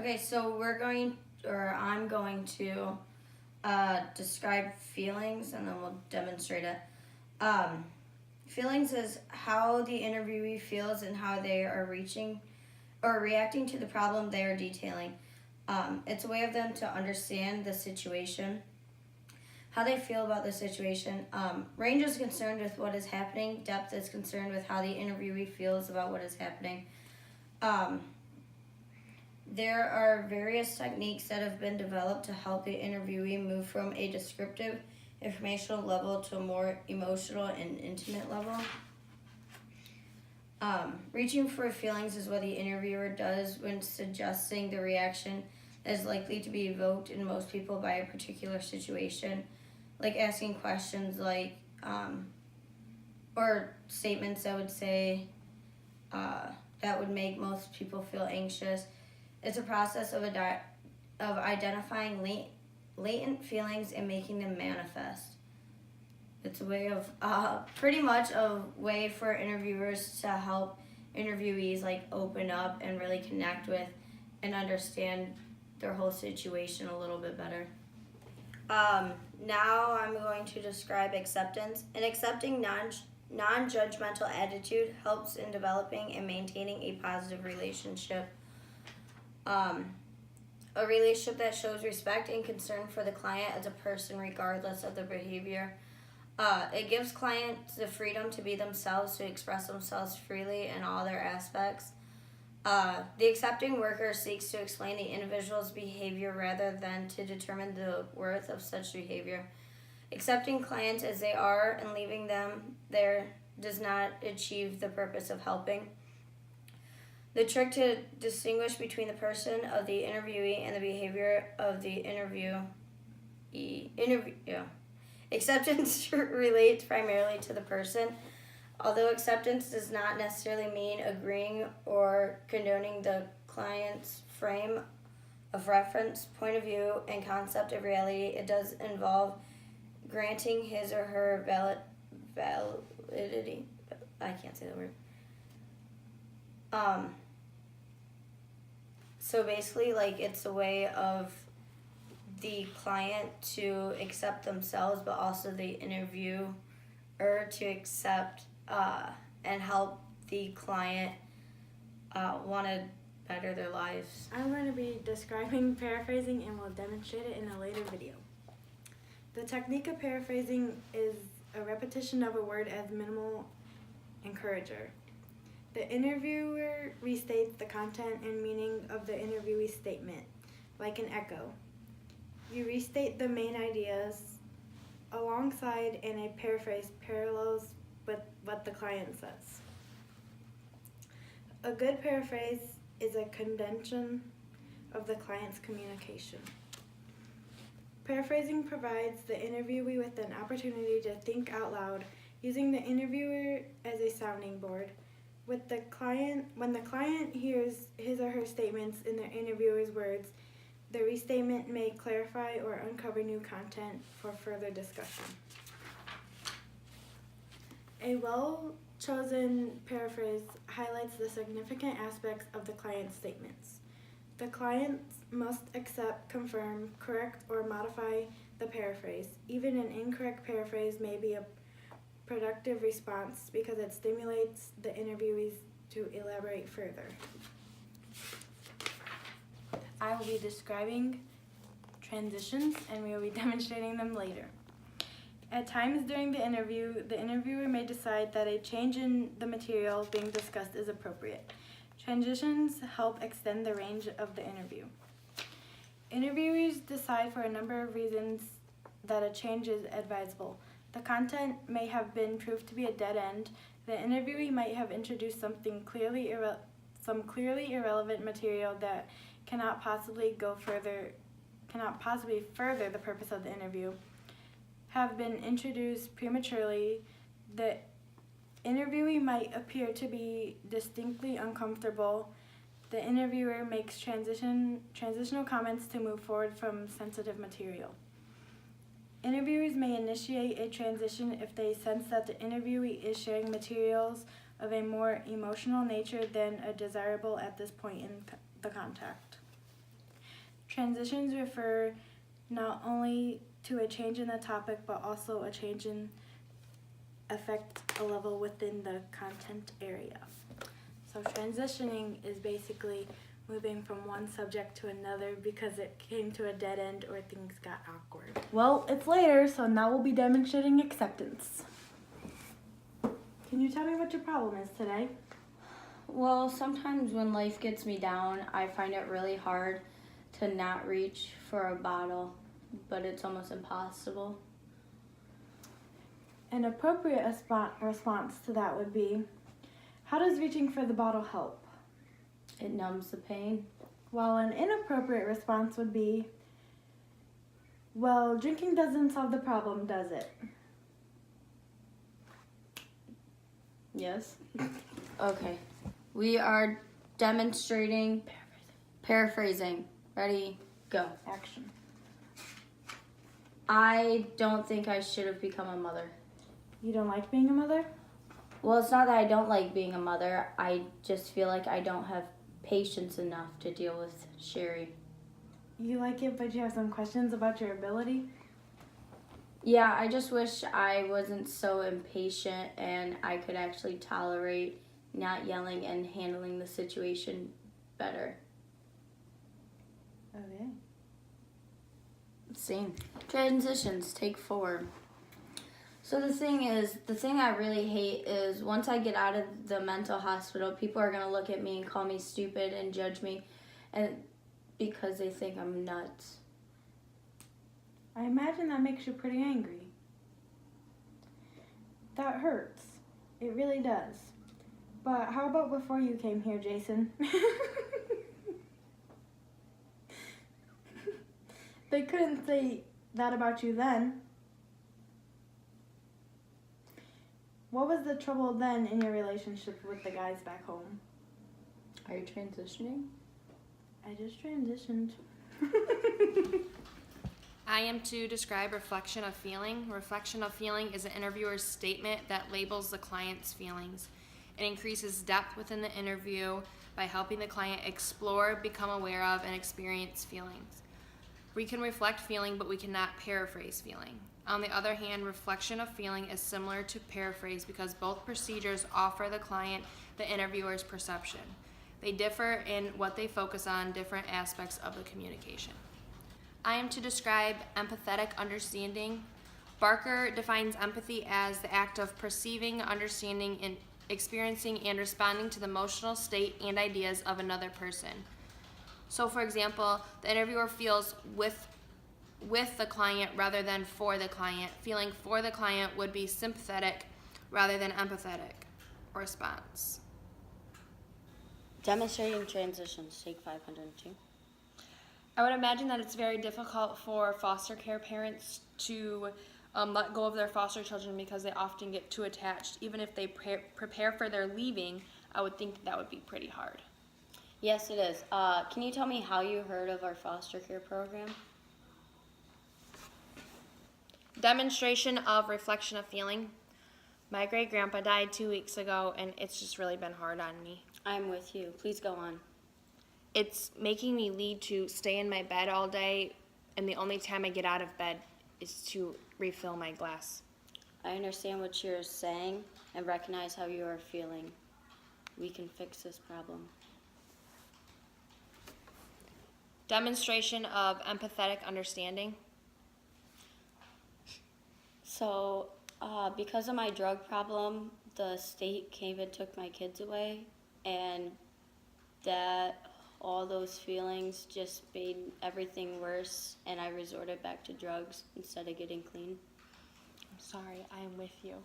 Okay, so I'm going to describe feelings and then we'll demonstrate it. Feelings is how the interviewee feels and how they are reaching or reacting to the problem they are detailing. It's a way of them to understand the situation, how they feel about the situation. Range is concerned with what is happening. Depth is concerned with how the interviewee feels about what is happening. There are various techniques that have been developed to help the interviewee move from a descriptive, informational level to a more emotional and intimate level. Reaching for feelings is what the interviewer does when suggesting the reaction that is likely to be evoked in most people by a particular situation, like asking questions like, or statements that would say, that would make most people feel anxious. It's a process of identifying latent feelings and making them manifest. It's a way of, pretty much a way for interviewers to help interviewees like open up and really connect with and understand their whole situation a little bit better. Now I'm going to describe acceptance. An accepting non-judgmental attitude helps in developing and maintaining a positive relationship. A relationship that shows respect and concern for the client as a person regardless of their behavior. It gives clients the freedom to be themselves, to express themselves freely in all their aspects. The accepting worker seeks to explain the individual's behavior rather than to determine the worth of such behavior. Accepting clients as they are and leaving them there does not achieve the purpose of helping. The trick to distinguish between the person of the interviewee and the behavior of the interviewee. Acceptance relates primarily to the person. Although acceptance does not necessarily mean agreeing or condoning the client's frame of reference, point of view, and concept of reality, it does involve granting his or her validity. I can't say that word. So basically, like, it's a way of the client to accept themselves, but also the interviewer to accept and help the client want to better their lives. I'm going to be describing paraphrasing and will demonstrate it in a later video. The technique of paraphrasing is a repetition of a word as minimal encourager. The interviewer restates the content and meaning of the interviewee's statement, like an echo. You restate the main ideas alongside, and a paraphrase parallels with what the client says. A good paraphrase is a condensation of the client's communication. Paraphrasing provides the interviewee with an opportunity to think out loud, using the interviewer as a sounding board. When the client hears his or her statements in the interviewer's words, the restatement may clarify or uncover new content for further discussion. A well-chosen paraphrase highlights the significant aspects of the client's statements. The client must accept, confirm, correct, or modify the paraphrase. Even an incorrect paraphrase may be a productive response because it stimulates the interviewees to elaborate further. I will be describing transitions and we will be demonstrating them later. At times during the interview, the interviewer may decide that a change in the material being discussed is appropriate. Transitions help extend the range of the interview. Interviewers decide for a number of reasons that a change is advisable. The content may have been proved to be a dead end. The interviewee might have introduced some clearly irrelevant material that cannot possibly further the purpose of the interview. Have been introduced prematurely. The interviewee might appear to be distinctly uncomfortable. The interviewer makes transitional comments to move forward from sensitive material. Interviewers may initiate a transition if they sense that the interviewee is sharing materials of a more emotional nature than desirable at this point in the contact. Transitions refer not only to a change in the topic, but also a change in affect a level within the content area. So transitioning is basically moving from one subject to another because it came to a dead end or things got awkward. Well, it's later, so now we'll be demonstrating acceptance. Can you tell me what your problem is today? Well, sometimes when life gets me down, I find it really hard to not reach for a bottle, but it's almost impossible. An appropriate response to that would be, how does reaching for the bottle help? It numbs the pain. While an inappropriate response would be, well, drinking doesn't solve the problem, does it? Yes. Okay. We are demonstrating paraphrasing. Ready, go. Action. I don't think I should have become a mother. You don't like being a mother? Well, it's not that I don't like being a mother. I just feel like I don't have patience enough to deal with Sherry. You like it, but you have some questions about your ability? Yeah, I just wish I wasn't so impatient and I could actually tolerate not yelling and handling the situation better. Okay. Same. Transitions, take 4. So the thing I really hate is once I get out of the mental hospital, people are going to look at me and call me stupid and judge me and because they think I'm nuts. I imagine that makes you pretty angry. That hurts. It really does. But how about before you came here, Jason? They couldn't say that about you then. What was the trouble then in your relationship with the guys back home? Are you transitioning? I just transitioned. I am to describe reflection of feeling. Reflection of feeling is an interviewer's statement that labels the client's feelings. It increases depth within the interview by helping the client explore, become aware of, and experience feelings. We can reflect feeling, but we cannot paraphrase feeling. On the other hand, reflection of feeling is similar to paraphrase because both procedures offer the client the interviewer's perception. They differ in what they focus on, different aspects of the communication. I am to describe empathetic understanding. Barker defines empathy as the act of perceiving, understanding, and experiencing and responding to the emotional state and ideas of another person. So, for example, the interviewer feels with the client rather than for the client. Feeling for the client would be sympathetic rather than empathetic response. Demonstrating transitions, take 502. I would imagine that it's very difficult for foster care parents to let go of their foster children because they often get too attached. Even if they prepare for their leaving, I would think that would be pretty hard. Yes, it is. Can you tell me how you heard of our foster care program? Demonstration of reflection of feeling. My great-grandpa died 2 weeks ago, and it's just really been hard on me. I'm with you. Please go on. It's making me need to stay in my bed all day, and the only time I get out of bed is to refill my glass. I understand what you're saying and recognize how you are feeling. We can fix this problem. Demonstration of empathetic understanding. So, because of my drug problem, the state came and took my kids away, and all those feelings just made everything worse, and I resorted back to drugs instead of getting clean. I'm sorry, I am with you.